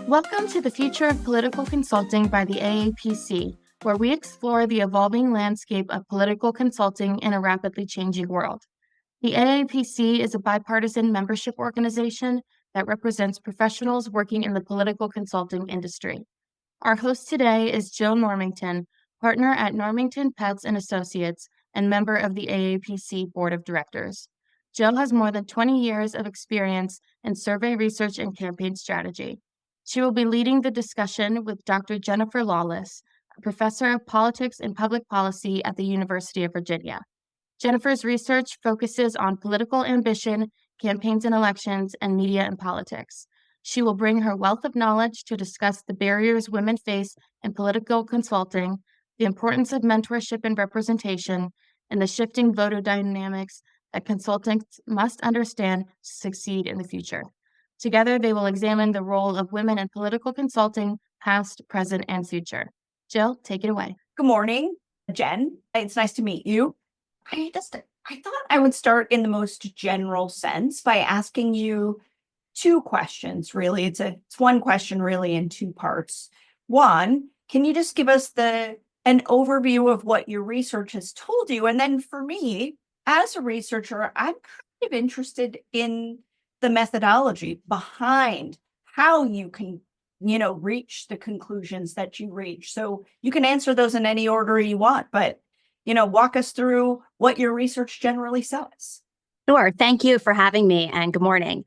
Welcome to the Future of Political Consulting by the AAPC, where we explore the evolving landscape of political consulting in a rapidly changing world. The AAPC is a bipartisan membership organization that represents professionals working in the political consulting industry. Our host today is Jill Normington, partner at Normington Peltz and Associates and member of the AAPC Board of Directors. Jill has more than 20 years of experience in survey research and campaign strategy. She will be leading the discussion with Dr. Jennifer Lawless, a professor of politics and public policy at the University of Virginia. Jennifer's research focuses on political ambition, campaigns and elections, and media and politics. She will bring her wealth of knowledge to discuss the barriers women face in political consulting, the importance of mentorship and representation, and the shifting voter dynamics that consultants must understand to succeed in the future. Together, they will examine the role of women in political consulting, past, present, and future. Jill, take it away. Good morning, Jen. It's nice to meet you. I thought I would start in the most general sense by asking you two questions, really. It's one question really in two parts. One, can you just give us an overview of what your research has told you? And then for me, as a researcher, I'm kind of interested in the methodology behind how you can, reach the conclusions that you reach. So you can answer those in any order you want, but, walk us through what your research generally says. Sure. Thank you for having me, and good morning.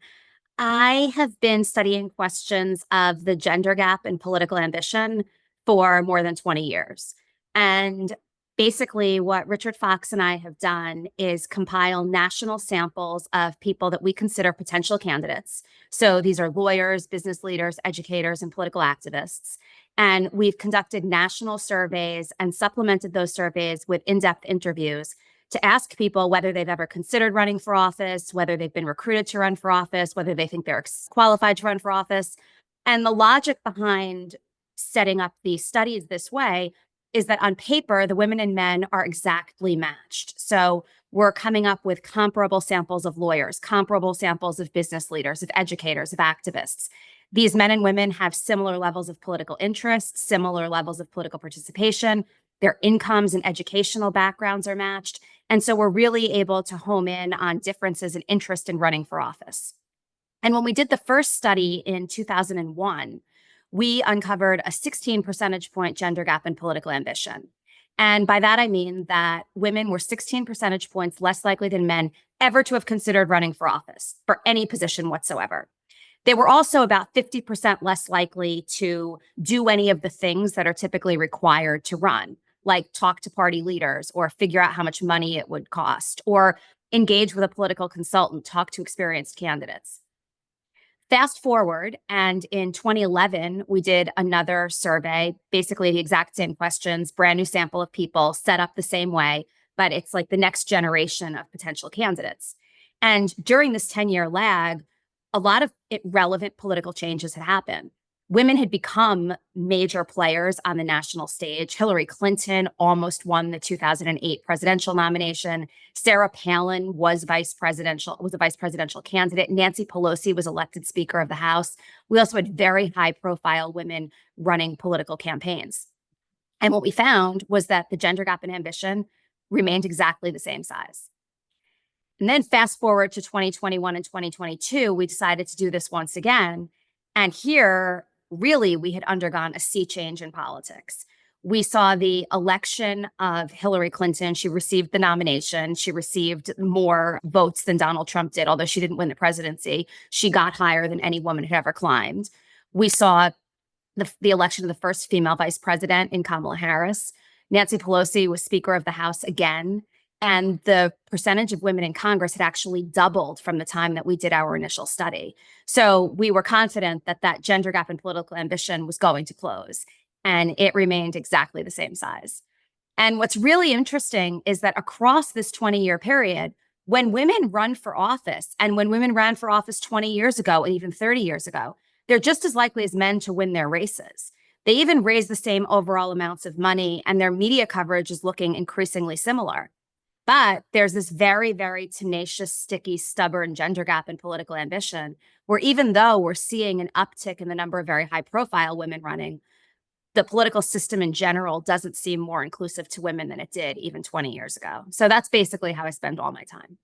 I have been studying questions of the gender gap in political ambition for more than 20 years. And basically, what Richard Fox and I have done is compile national samples of people that we consider potential candidates. So these are lawyers, business leaders, educators, and political activists. And we've conducted national surveys and supplemented those surveys with in-depth interviews to ask people whether they've ever considered running for office, whether they've been recruited to run for office, whether they think they're qualified to run for office. And the logic behind setting up these studies this way is that on paper, the women and men are exactly matched. So we're coming up with comparable samples of lawyers, comparable samples of business leaders, of educators, of activists. These men and women have similar levels of political interest, similar levels of political participation. Their incomes and educational backgrounds are matched. And so we're really able to home in on differences in interest in running for office. And when we did the first study in 2001, we uncovered a 16 percentage point gender gap in political ambition. And by that, I mean that women were 16 percentage points less likely than men ever to have considered running for office for any position whatsoever. They were also about 50% less likely to do any of the things that are typically required to run, like talk to party leaders or figure out how much money it would cost or engage with a political consultant, talk to experienced candidates. Fast forward, and in 2011, we did another survey, basically the exact same questions, brand new sample of people set up the same way, but it's like the next generation of potential candidates. And during this 10-year lag, a lot of relevant political changes had happened. Women had become major players on the national stage. Hillary Clinton almost won the 2008 presidential nomination. Sarah Palin was a vice presidential candidate. Nancy Pelosi was elected Speaker of the House. We also had very high-profile women running political campaigns. And what we found was that the gender gap in ambition remained exactly the same size. And then fast forward to 2021 and 2022, we decided to do this once again. And here, really, we had undergone a sea change in politics. We saw the election of Hillary Clinton. She received the nomination. She received more votes than Donald Trump did, although she didn't win the presidency. She got higher than any woman had ever climbed. We saw the election of the first female vice president in Kamala Harris. Nancy Pelosi was Speaker of the House again. And the percentage of women in Congress had actually doubled from the time that we did our initial study. So we were confident that that gender gap in political ambition was going to close, and it remained exactly the same size. And what's really interesting is that across this 20-year period, when women run for office, and when women ran for office 20 years ago and even 30 years ago, they're just as likely as men to win their races. They even raise the same overall amounts of money, and their media coverage is looking increasingly similar. But there's this very, very tenacious, sticky, stubborn gender gap in political ambition, where even though we're seeing an uptick in the number of very high profile women running, the political system in general doesn't seem more inclusive to women than it did even 20 years ago. So that's basically how I spend all my time.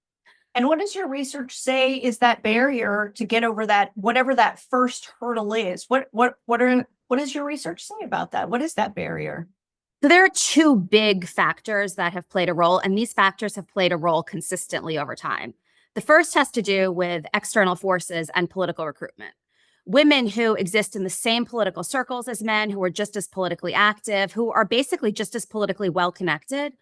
And what does your research say is that barrier to get over that, whatever that first hurdle is? What does your research say about that? What is that barrier? So there are two big factors that have played a role, and these factors have played a role consistently over time. The first has to do with external forces and political recruitment. Women who exist in the same political circles as men, who are just as politically active, who are basically just as politically well connected,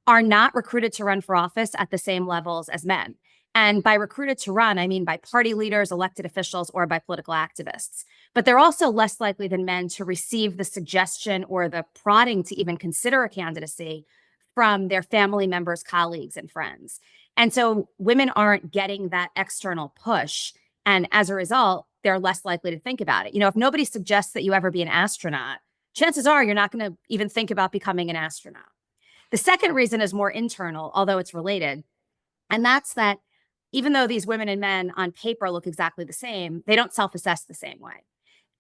are not recruited to run for office at the same levels as men. And by recruited to run, I mean by party leaders, elected officials, or by political activists. But they're also less likely than men to receive the suggestion or the prodding to even consider a candidacy from their family members, colleagues, and friends. And so women aren't getting that external push. And as a result, they're less likely to think about it. If nobody suggests that you ever be an astronaut, chances are you're not going to even think about becoming an astronaut. The second reason is more internal, although it's related. And that's that even though these women and men on paper look exactly the same, they don't self-assess the same way.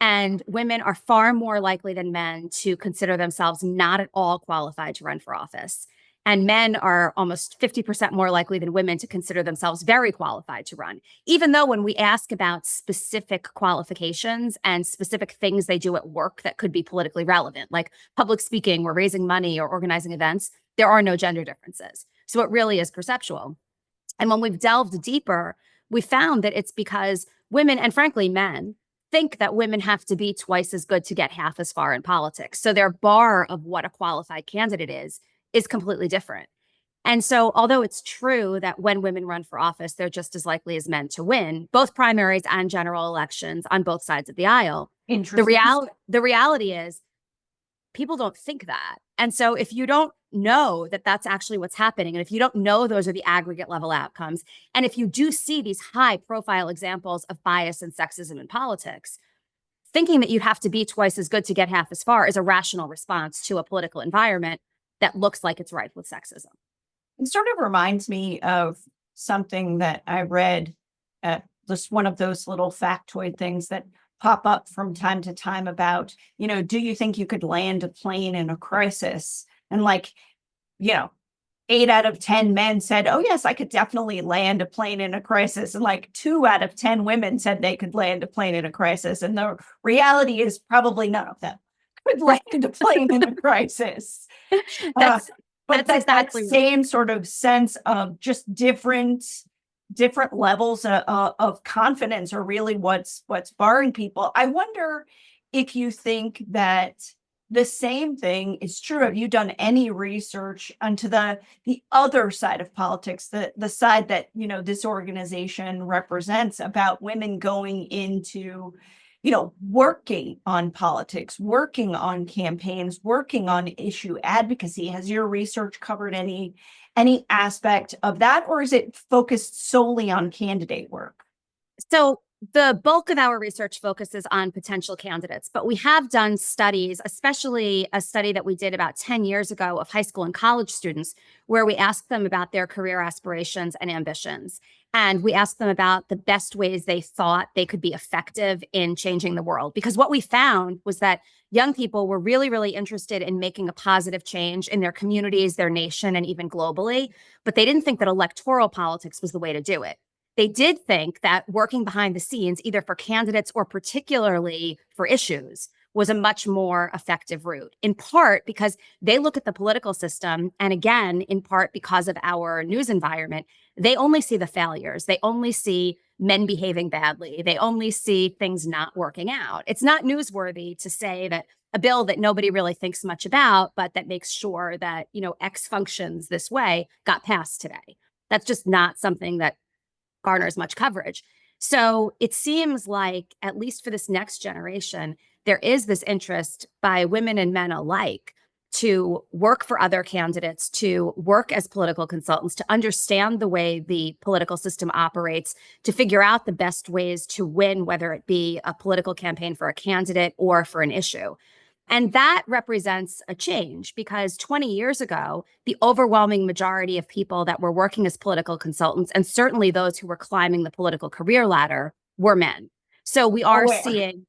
And women are far more likely than men to consider themselves not at all qualified to run for office. And men are almost 50% more likely than women to consider themselves very qualified to run. Even though when we ask about specific qualifications and specific things they do at work that could be politically relevant, like public speaking or raising money or organizing events, there are no gender differences. So it really is perceptual. And when we've delved deeper, we found that it's because women, and frankly, men, think that women have to be twice as good to get half as far in politics. So their bar of what a qualified candidate is completely different. And so, although it's true that when women run for office, they're just as likely as men to win, both primaries and general elections on both sides of the aisle, the reality is people don't think that. And so if you don't know that that's actually what's happening, and if you don't know those are the aggregate level outcomes, and if you do see these high profile examples of bias and sexism in politics, thinking that you'd have to be twice as good to get half as far is a rational response to a political environment that looks like it's rife with sexism. It sort of reminds me of something that I read at just one of those little factoid things that pop up from time to time about, do you think you could land a plane in a crisis? And 8 out of 10 men said, oh, yes, I could definitely land a plane in a crisis. And 2 out of 10 women said they could land a plane in a crisis. And the reality is probably none of them could land a plane in a crisis. That's That exactly same sort of sense of just different levels of confidence are really what's barring people. I wonder if you think that the same thing is true. Have you done any research onto the other side of politics, the side that this organization represents, about women going into working on politics, working on campaigns, working on issue advocacy? Has your research covered any aspect of that, or is it focused solely on candidate work? So the bulk of our research focuses on potential candidates, but we have done studies, especially a study that we did about 10 years ago of high school and college students, where we asked them about their career aspirations and ambitions. And we asked them about the best ways they thought they could be effective in changing the world. Because what we found was that young people were really, really interested in making a positive change in their communities, their nation, and even globally. But they didn't think that electoral politics was the way to do it. They did think that working behind the scenes, either for candidates or particularly for issues, was a much more effective route, in part because they look at the political system, and again, in part because of our news environment, they only see the failures. They only see men behaving badly. They only see things not working out. It's not newsworthy to say that a bill that nobody really thinks much about, but that makes sure that, X functions this way, got passed today. That's just not something that garners much coverage. So it seems like, at least for this next generation, there is this interest by women and men alike to work for other candidates, to work as political consultants, to understand the way the political system operates, to figure out the best ways to win, whether it be a political campaign for a candidate or for an issue. And that represents a change because 20 years ago, the overwhelming majority of people that were working as political consultants, and certainly those who were climbing the political career ladder, were men. So we are Aware. seeing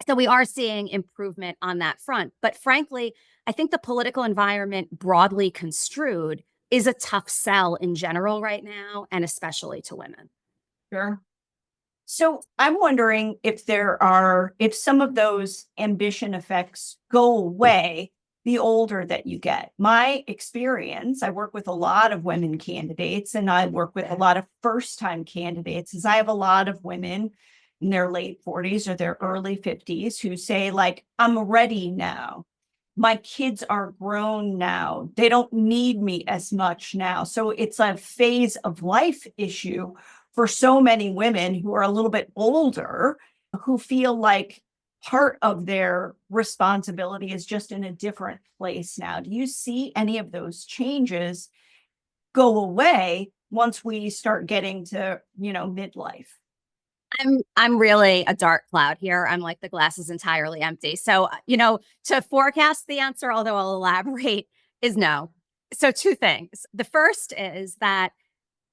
so we are seeing improvement on that front. But frankly, I think the political environment broadly construed is a tough sell in general right now, and especially to women. Sure. So I'm wondering if some of those ambition effects go away the older that you get. My experience, I work with a lot of women candidates and I work with a lot of first-time candidates, is I have a lot of women in their late 40s or their early 50s who say, like, I'm ready now. My kids are grown now. They don't need me as much now. So it's a phase of life issue for so many women who are a little bit older, who feel like part of their responsibility is just in a different place now. Do you see any of those changes go away once we start getting to, midlife? I'm really a dark cloud here. I'm like the glass is entirely empty. So, to forecast the answer, although I'll elaborate, is no. So two things. The first is that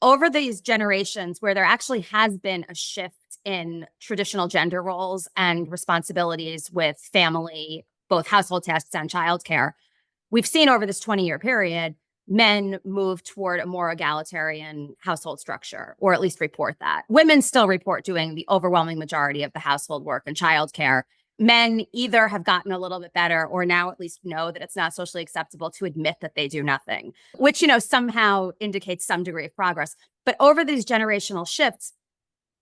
over these generations where there actually has been a shift in traditional gender roles and responsibilities with family, both household tasks and childcare, we've seen over this 20-year period, men move toward a more egalitarian household structure, or at least report that. Women still report doing the overwhelming majority of the household work and childcare. Men either have gotten a little bit better or now at least know that it's not socially acceptable to admit that they do nothing, which, somehow indicates some degree of progress. But over these generational shifts,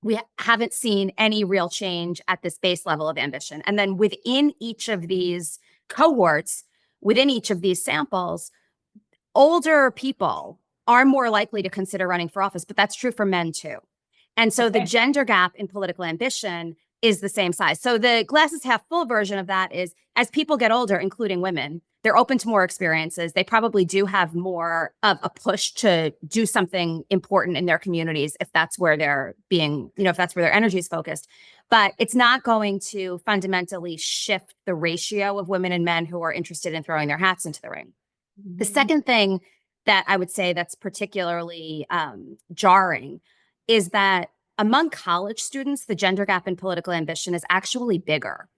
we haven't seen any real change at this base level of ambition. And then within each of these cohorts, within each of these samples, older people are more likely to consider running for office, but that's true for men too. And so the gender gap in political ambition is the same size. So the glass is half full version of that is as people get older, including women, they're open to more experiences. They probably do have more of a push to do something important in their communities if that's where they're being, if that's where their energy is focused. But it's not going to fundamentally shift the ratio of women and men who are interested in throwing their hats into the ring. The second thing that I would say that's particularly jarring is that among college students, the gender gap in political ambition is actually bigger.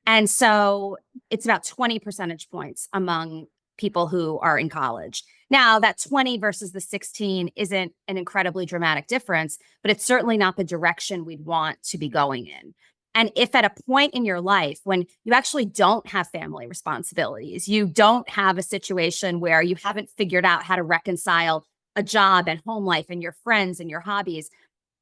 And so it's about 20 percentage points among people who are in college. Now, that 20 versus the 16 isn't an incredibly dramatic difference, but it's certainly not the direction we'd want to be going in. And if at a point in your life when you actually don't have family responsibilities, you don't have a situation where you haven't figured out how to reconcile a job and home life and your friends and your hobbies,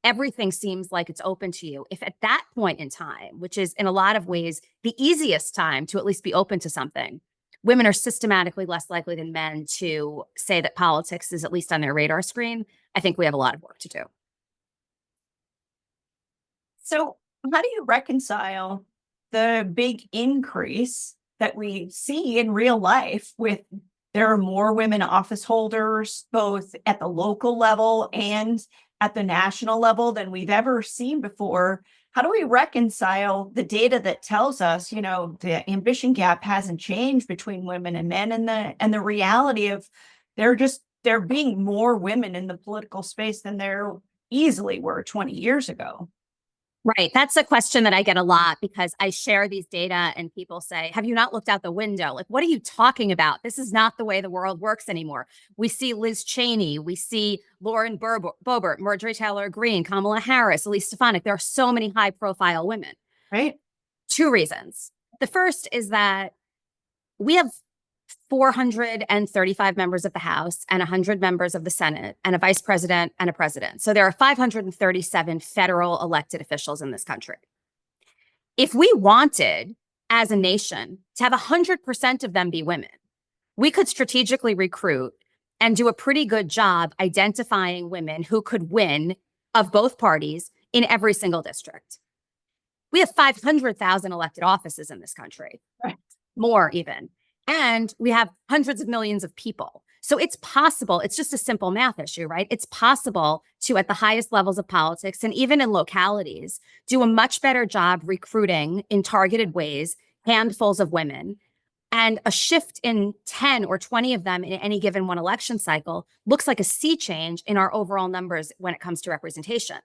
everything seems like it's open to you. If at that point in time, which is in a lot of ways the easiest time to at least be open to something, women are systematically less likely than men to say that politics is at least on their radar screen, I think we have a lot of work to do. So how do you reconcile the big increase that we see in real life with there are more women office holders, both at the local level and at the national level than we've ever seen before? How do we reconcile the data that tells us, the ambition gap hasn't changed between women and men and the reality of there being more women in the political space than there easily were 20 years ago? Right. That's a question that I get a lot because I share these data and people say, have you not looked out the window? Like, what are you talking about? This is not the way the world works anymore. We see Liz Cheney, we see Lauren Boebert, Marjorie Taylor Greene, Kamala Harris, Elise Stefanik. There are so many high profile women. Right. Two reasons. The first is that we have 435 members of the House and 100 members of the Senate and a vice president and a president. So there are 537 federal elected officials in this country. If we wanted, as a nation, to have 100% of them be women, we could strategically recruit and do a pretty good job identifying women who could win of both parties in every single district. We have 500,000 elected offices in this country, Right. More even. And we have hundreds of millions of people. So it's possible. It's just a simple math issue, right? It's possible to, at the highest levels of politics and even in localities, do a much better job recruiting in targeted ways, handfuls of women, and a shift in 10 or 20 of them in any given one election cycle looks like a sea change in our overall numbers when it comes to representation.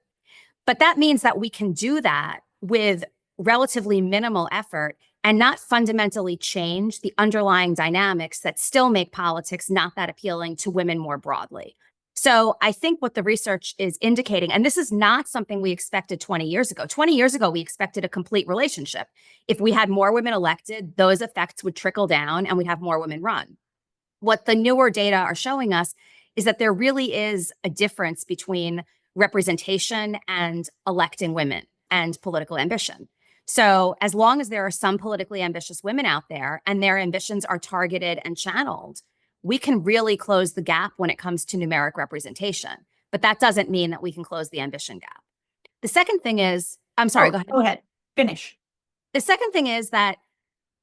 But that means that we can do that with relatively minimal effort and not fundamentally change the underlying dynamics that still make politics not that appealing to women more broadly. So I think what the research is indicating, and this is not something we expected 20 years ago. 20 years ago, we expected a complete relationship. If we had more women elected, those effects would trickle down and we'd have more women run. What the newer data are showing us is that there really is a difference between representation and electing women and political ambition. So as long as there are some politically ambitious women out there and their ambitions are targeted and channeled, we can really close the gap when it comes to numeric representation. But that doesn't mean that we can close the ambition gap. The second thing is, I'm sorry, go ahead. Go ahead. Finish. The second thing is that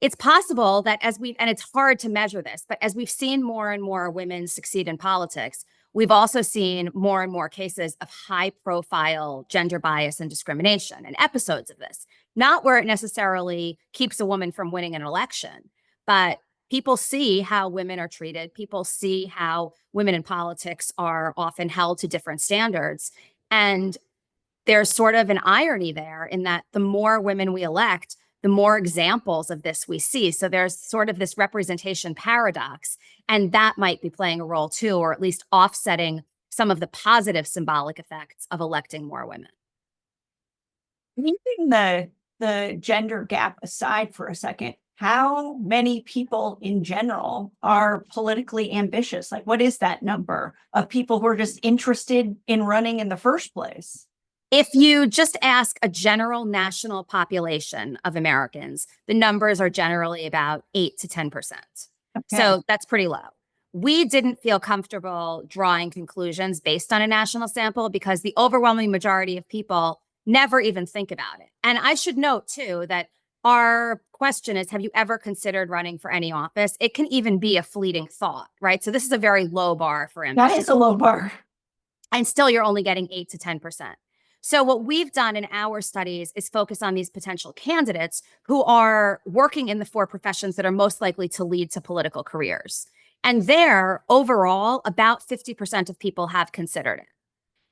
it's possible that and it's hard to measure this, but as we've seen more and more women succeed in politics, we've also seen more and more cases of high profile gender bias and discrimination and episodes of this, not where it necessarily keeps a woman from winning an election, but people see how women are treated. People see how women in politics are often held to different standards. And there's sort of an irony there in that the more women we elect, the more examples of this we see. So there's sort of this representation paradox, and that might be playing a role too, or at least offsetting some of the positive symbolic effects of electing more women. Leaving the gender gap aside for a second, how many people in general are politically ambitious? Like, what is that number of people who are just interested in running in the first place? If you just ask a general national population of Americans, the numbers are generally about 8 to 10%. Okay. So that's pretty low. We didn't feel comfortable drawing conclusions based on a national sample because the overwhelming majority of people never even think about it. And I should note too that our question is, have you ever considered running for any office? It can even be a fleeting thought, right? So this is a very low bar for ambition. That is a low bar. And still you're only getting 8 to 10%. So what we've done in our studies is focus on these potential candidates who are working in the 4 professions that are most likely to lead to political careers. And there, overall, about 50% of people have considered it.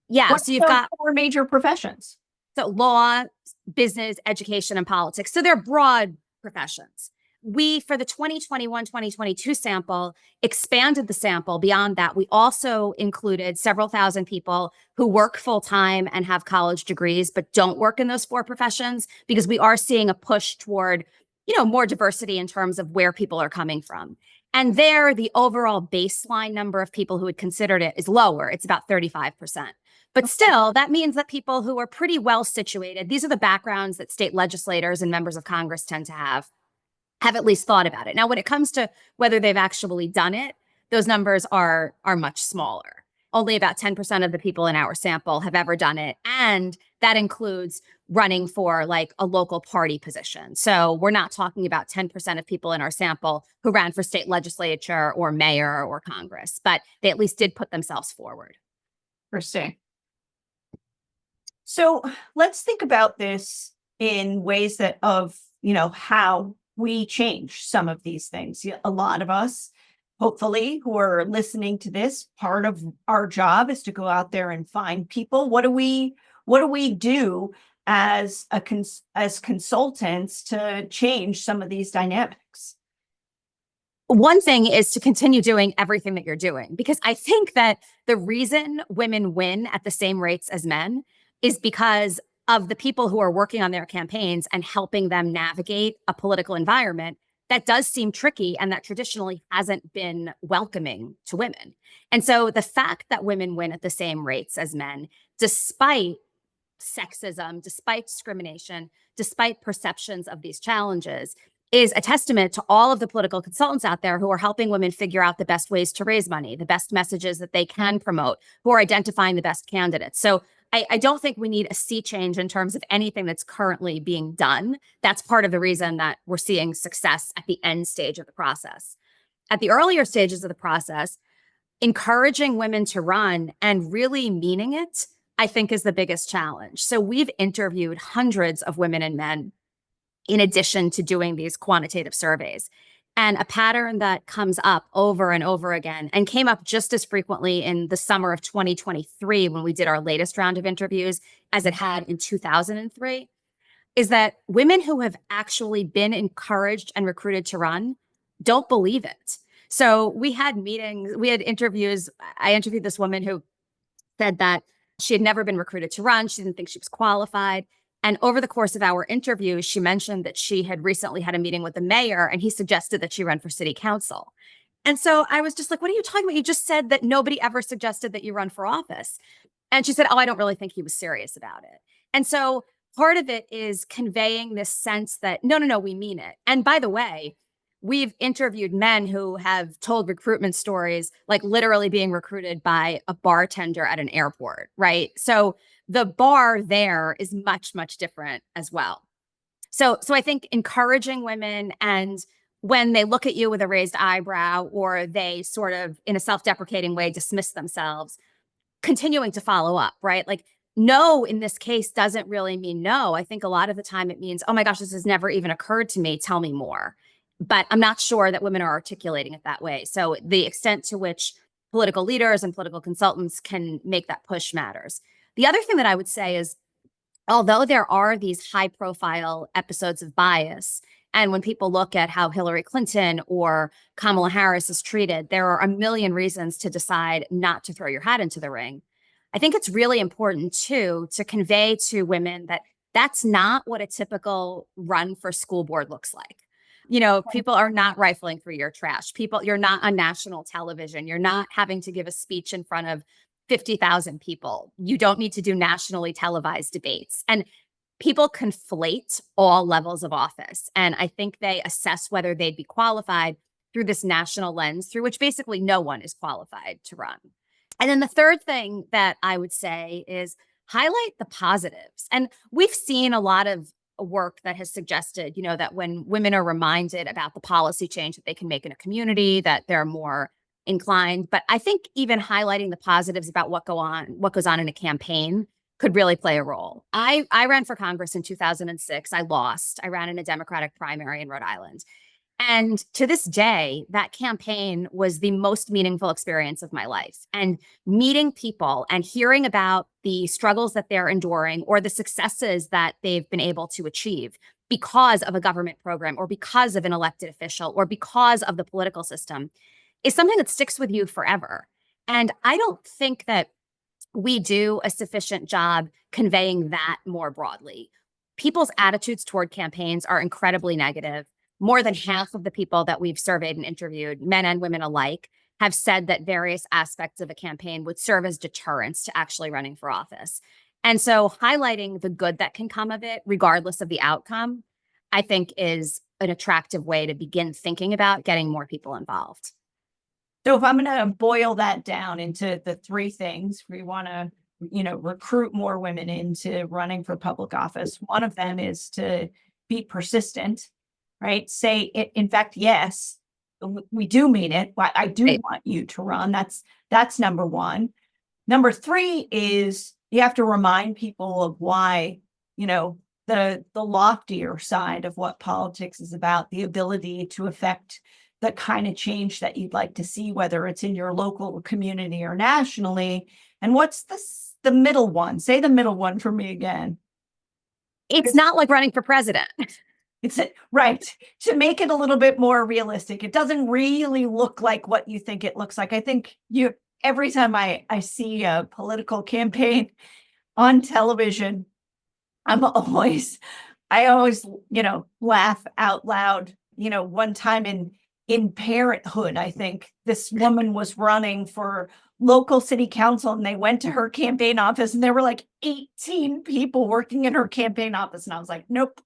Yeah, What's so you've got 4 major professions? So law, business, education, and politics. So they're broad professions. We, for the 2021-2022 sample, expanded the sample beyond that. We also included several thousand people who work full-time and have college degrees, but don't work in those 4 professions, because we are seeing a push toward, more diversity in terms of where people are coming from. And there, the overall baseline number of people who had considered it is lower. It's about 35%. But still, that means that people who are pretty well situated, these are the backgrounds that state legislators and members of Congress tend to have at least thought about it. Now, when it comes to whether they've actually done it, those numbers are much smaller. Only about 10% of the people in our sample have ever done it. And that includes running for like a local party position. So we're not talking about 10% of people in our sample who ran for state legislature or mayor or Congress, but they at least did put themselves forward. Interesting. So let's think about this in ways that how we change some of these things. A lot of us, hopefully, who are listening to this, part of our job is to go out there and find people. What do we do as consultants to change some of these dynamics? One thing is to continue doing everything that you're doing, because I think that the reason women win at the same rates as men is because of the people who are working on their campaigns and helping them navigate a political environment that does seem tricky and that traditionally hasn't been welcoming to women. And so the fact that women win at the same rates as men, despite sexism, despite discrimination, despite perceptions of these challenges, is a testament to all of the political consultants out there who are helping women figure out the best ways to raise money, the best messages that they can promote, who are identifying the best candidates. So I don't think we need a sea change in terms of anything that's currently being done. That's part of the reason that we're seeing success at the end stage of the process. At the earlier stages of the process, encouraging women to run and really meaning it, I think, is the biggest challenge. So we've interviewed hundreds of women and men in addition to doing these quantitative surveys. And a pattern that comes up over and over again and came up just as frequently in the summer of 2023 when we did our latest round of interviews as it had in 2003 is that women who have actually been encouraged and recruited to run don't believe it. So we had meetings, we had interviews. I interviewed this woman who said that she had never been recruited to run. She didn't think she was qualified. And over the course of our interview, she mentioned that she had recently had a meeting with the mayor and he suggested that she run for city council. And so I was just like, what are you talking about? You just said that nobody ever suggested that you run for office. And she said, oh, I don't really think he was serious about it. And so part of it is conveying this sense that, no, we mean it. And by the way, we've interviewed men who have told recruitment stories, like literally being recruited by a bartender at an airport, right? So the bar there is much, much different as well. So I think encouraging women, and when they look at you with a raised eyebrow or they sort of in a self-deprecating way dismiss themselves, continuing to follow up, right? Like no in this case doesn't really mean no. I think a lot of the time it means, oh my gosh, this has never even occurred to me. Tell me more. But I'm not sure that women are articulating it that way. So the extent to which political leaders and political consultants can make that push matters. The other thing that I would say is, although there are these high profile episodes of bias, and when people look at how Hillary Clinton or Kamala Harris is treated, there are a million reasons to decide not to throw your hat into the ring. I think it's really important too to convey to women that that's not what a typical run for school board looks like. You know, people are not rifling through your trash. You're not on national television. You're not having to give a speech in front of 50,000 people. You don't need to do nationally televised debates. And people conflate all levels of office. And I think they assess whether they'd be qualified through this national lens, through which basically no one is qualified to run. And then the third thing that I would say is highlight the positives. And we've seen a lot of work that has suggested, that when women are reminded about the policy change that they can make in a community, that they're more inclined. But I think even highlighting the positives about what goes on in a campaign could really play a role. I ran for Congress in 2006. I lost. I ran in a Democratic primary in Rhode Island. And to this day, that campaign was the most meaningful experience of my life. And meeting people and hearing about the struggles that they're enduring or the successes that they've been able to achieve because of a government program or because of an elected official or because of the political system is something that sticks with you forever. And I don't think that we do a sufficient job conveying that more broadly. People's attitudes toward campaigns are incredibly negative. More than half of the people that we've surveyed and interviewed, men and women alike, have said that various aspects of a campaign would serve as deterrents to actually running for office. And so highlighting the good that can come of it, regardless of the outcome, I think is an attractive way to begin thinking about getting more people involved. So if I'm going to boil that down into the three things, we want to, recruit more women into running for public office. One of them is to be persistent, right? Say it, in fact, yes, we do mean it. I do want you to run. That's number one. Number three is you have to remind people of why, the loftier side of what politics is about, the ability to affect the kind of change that you'd like to see, whether it's in your local community or nationally. And what's the middle one? Say the middle one for me again. It's not like running for president. It's right. To make it a little bit more realistic, it doesn't really look like what you think it looks like. I think every time I see a political campaign on television, I always, laugh out loud. One time in Parenthood, I think this woman was running for local city council and they went to her campaign office and there were like 18 people working in her campaign office. And I was like, nope.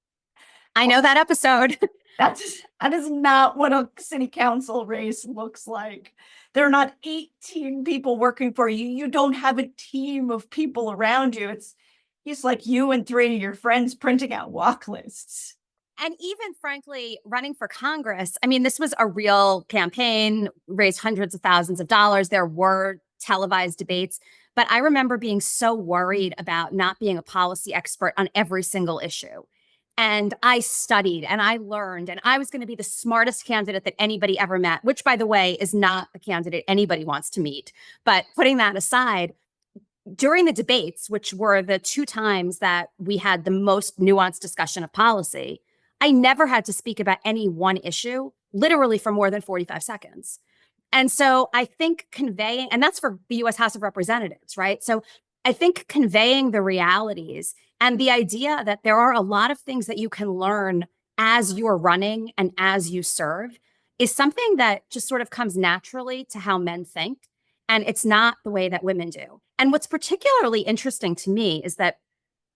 I know that episode. That is not what a city council race looks like. There are not 18 people working for you. You don't have a team of people around you. It's like you and three of your friends printing out walk lists. And even frankly, running for Congress, I mean, this was a real campaign, raised hundreds of thousands of dollars. There were televised debates. But I remember being so worried about not being a policy expert on every single issue. And I studied and I learned, and I was going to be the smartest candidate that anybody ever met, which, by the way, is not a candidate anybody wants to meet. But putting that aside, during the debates, which were the 2 times that we had the most nuanced discussion of policy, I never had to speak about any one issue, literally for more than 45 seconds. And so I think conveying, and that's for the US House of Representatives, right? So I think conveying the realities and the idea that there are a lot of things that you can learn as you're running and as you serve is something that just sort of comes naturally to how men think. And it's not the way that women do. And what's particularly interesting to me is that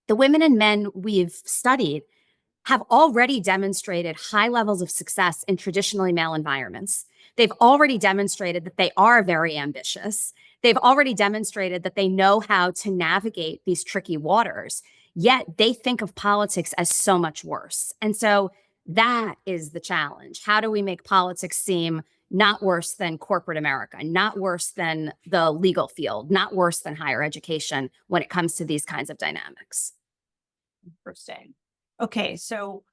the women and men we've studied have already demonstrated high levels of success in traditionally male environments. They've already demonstrated that they are very ambitious. They've already demonstrated that they know how to navigate these tricky waters, yet they think of politics as so much worse. And so that is the challenge. How do we make politics seem not worse than corporate America, not worse than the legal field, not worse than higher education when it comes to these kinds of dynamics? Interesting. Okay, so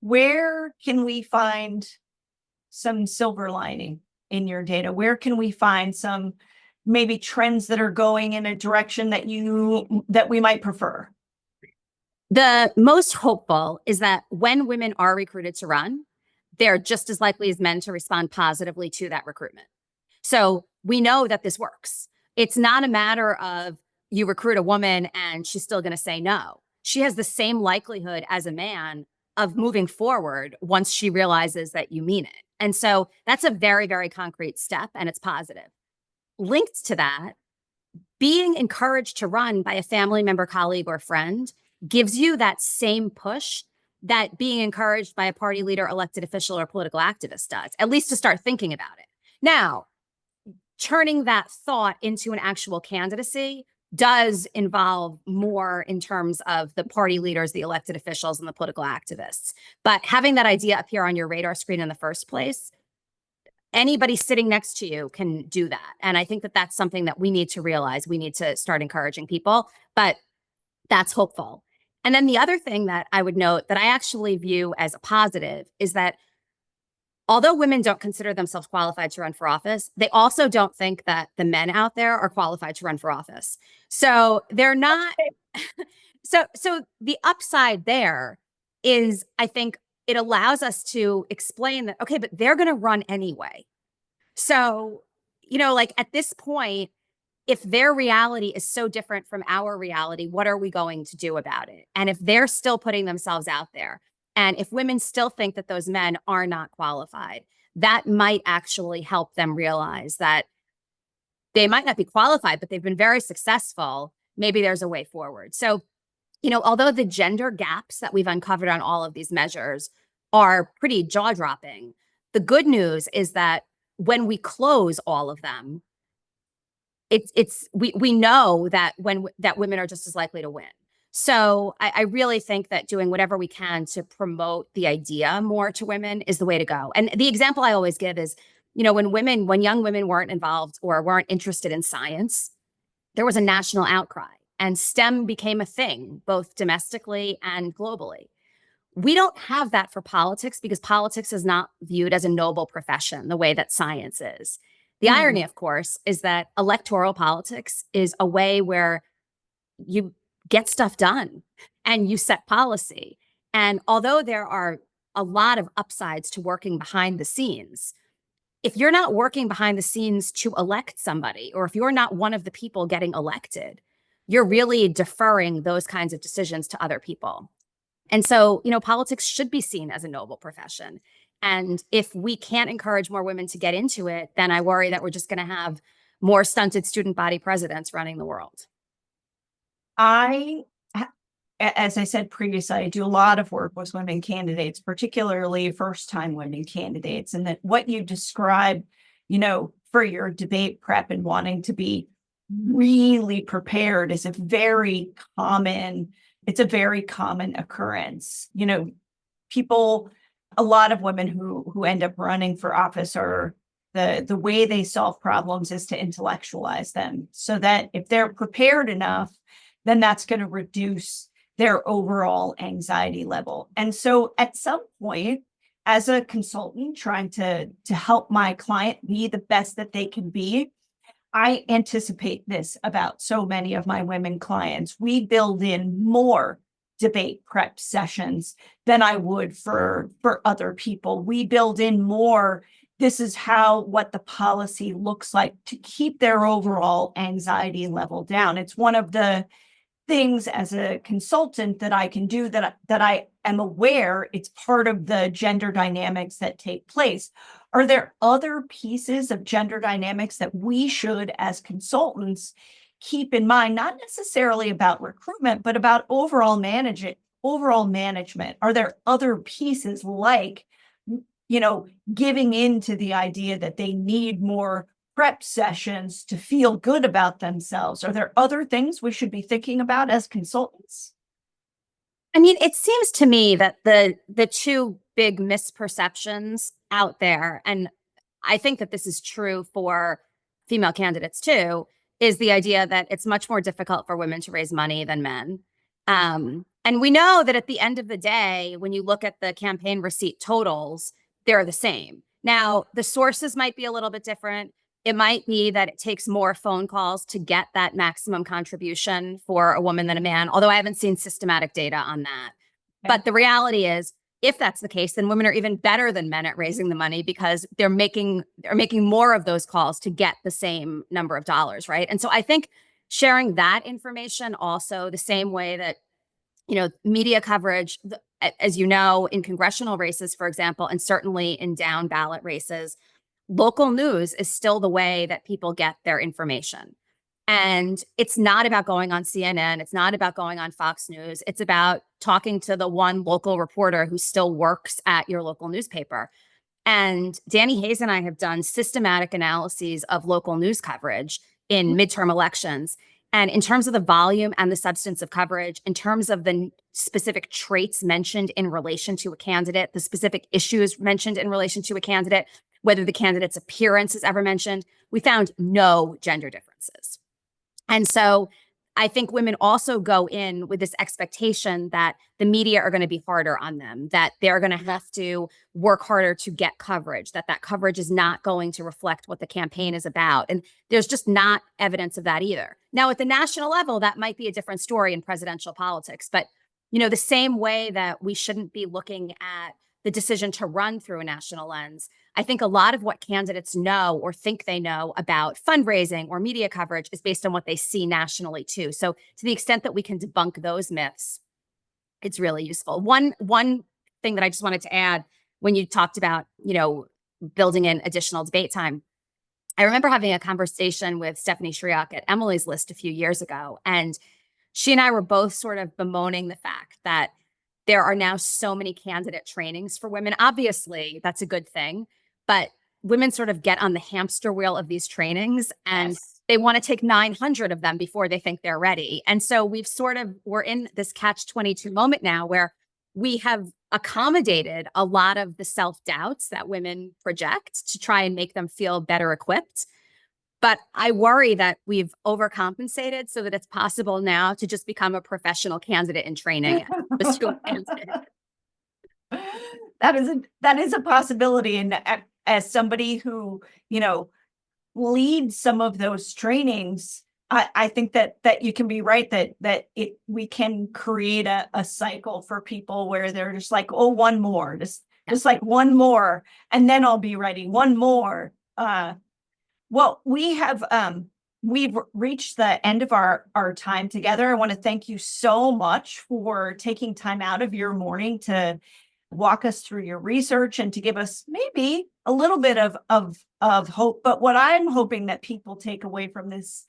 where can we find some silver lining in your data? Where can we find some maybe trends that are going in a direction that we might prefer? The most hopeful is that when women are recruited to run, they're just as likely as men to respond positively to that recruitment. So we know that this works. It's not a matter of you recruit a woman and she's still going to say no. She has the same likelihood as a man of moving forward once she realizes that you mean it. And so that's a very, very concrete step, and it's positive. Linked to that, being encouraged to run by a family member, colleague, or friend gives you that same push that being encouraged by a party leader, elected official, or political activist does, at least to start thinking about it. Now, turning that thought into an actual candidacy does involve more in terms of the party leaders, the elected officials, and the political activists. But having that idea appear on your radar screen in the first place, anybody sitting next to you can do that. And I think that that's something that we need to realize. We need to start encouraging people, but that's hopeful. And then the other thing that I would note that I actually view as a positive is that although women don't consider themselves qualified to run for office, they also don't think that the men out there are qualified to run for office. So they're not. So the upside there is, I think it allows us to explain that, okay, but they're going to run anyway. So, like at this point, if their reality is so different from our reality, what are we going to do about it? And if they're still putting themselves out there, and if women still think that those men are not qualified, that might actually help them realize that they might not be qualified, but they've been very successful. Maybe there's a way forward. So, although the gender gaps that we've uncovered on all of these measures are pretty jaw-dropping, the good news is that when we close all of them, we know that that women are just as likely to win. So I really think that doing whatever we can to promote the idea more to women is the way to go. And the example I always give is, when young women weren't involved or weren't interested in science, there was a national outcry and STEM became a thing, both domestically and globally. We don't have that for politics because politics is not viewed as a noble profession the way that science is. The irony, of course, is that electoral politics is a way where you get stuff done and you set policy. And although there are a lot of upsides to working behind the scenes, if you're not working behind the scenes to elect somebody, or if you're not one of the people getting elected, you're really deferring those kinds of decisions to other people. And so, politics should be seen as a noble profession. And if we can't encourage more women to get into it, then I worry that we're just going to have more stunted student body presidents running the world. As I said previously, I do a lot of work with women candidates, particularly first-time women candidates. And that what you described, for your debate prep and wanting to be really prepared is a very common occurrence. A lot of women who end up running for office are the way they solve problems is to intellectualize them so that if they're prepared enough, then that's going to reduce their overall anxiety level. And so at some point, as a consultant trying to help my client be the best that they can be, I anticipate this about so many of my women clients. We build in more debate prep sessions than I would for other people. We build in more, this is what the policy looks like to keep their overall anxiety level down. It's one of the things as a consultant that I can do that I am aware it's part of the gender dynamics that take place. Are there other pieces of gender dynamics that we should, as consultants, keep in mind, not necessarily about recruitment, but about overall management? Are there other pieces like, giving into the idea that they need more prep sessions to feel good about themselves? Are there other things we should be thinking about as consultants? I mean, it seems to me that the two big misperceptions out there, and I think that this is true for female candidates too, is the idea that it's much more difficult for women to raise money than men. And we know that at the end of the day, when you look at the campaign receipt totals, they're the same. Now, the sources might be a little bit different. It might be that it takes more phone calls to get that maximum contribution for a woman than a man, although I haven't seen systematic data on that. Okay. But the reality is, if that's the case, then women are even better than men at raising the money because they're making more of those calls to get the same number of dollars, right? And so I think sharing that information also the same way that, media coverage, as you know, in congressional races, for example, and certainly in down ballot races, local news is still the way that people get their information. And it's not about going on CNN. It's not about going on Fox News. It's about talking to the one local reporter who still works at your local newspaper. And Danny Hayes and I have done systematic analyses of local news coverage in midterm elections. And in terms of the volume and the substance of coverage, in terms of the specific traits mentioned in relation to a candidate, the specific issues mentioned in relation to a candidate, whether the candidate's appearance is ever mentioned, we found no gender differences. And so I think women also go in with this expectation that the media are going to be harder on them, that they're going to have to work harder to get coverage, that coverage is not going to reflect what the campaign is about. And there's just not evidence of that either. Now, at the national level, that might be a different story in presidential politics. But, the same way that we shouldn't be looking at the decision to run through a national lens, I think a lot of what candidates know or think they know about fundraising or media coverage is based on what they see nationally too. So to the extent that we can debunk those myths, it's really useful. One thing that I just wanted to add when you talked about, building in additional debate time, I remember having a conversation with Stephanie Shriak at Emily's List a few years ago, and she and I were both sort of bemoaning the fact that there are now so many candidate trainings for women. Obviously, that's a good thing, but women sort of get on the hamster wheel of these trainings and they want to take 900 of them before they think they're ready. And so we're in this catch-22 moment now where we have accommodated a lot of the self-doubts that women project to try and make them feel better equipped. But I worry that we've overcompensated so that it's possible now to just become a professional candidate in training. That is a possibility. And as somebody who, leads some of those trainings, I think that you can be right that we can create a cycle for people where they're just like, oh, one more, just like one more, and then I'll be ready. One more. Well, we've reached the end of our time together. I want to thank you so much for taking time out of your morning to walk us through your research and to give us maybe a little bit of hope. But what I'm hoping that people take away from this,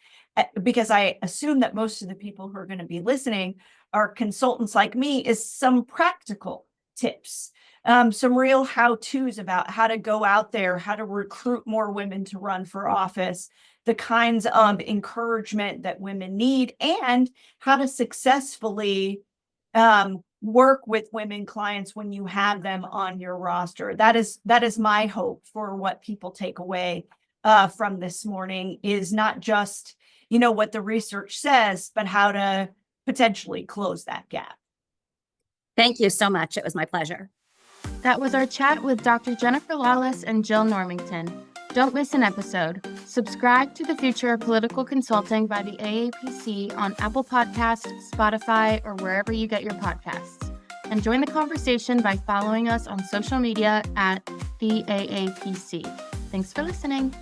because I assume that most of the people who are going to be listening are consultants like me, is some practical tips. Some real how-tos about how to go out there, how to recruit more women to run for office, the kinds of encouragement that women need, and how to successfully work with women clients when you have them on your roster. That is my hope for what people take away from this morning, is not just, what the research says, but how to potentially close that gap. Thank you so much. It was my pleasure. That was our chat with Dr. Jennifer Lawless and Jill Normington. Don't miss an episode. Subscribe to The Future of Political Consulting by the AAPC on Apple Podcasts, Spotify, or wherever you get your podcasts. And join the conversation by following us on social media at the AAPC. Thanks for listening.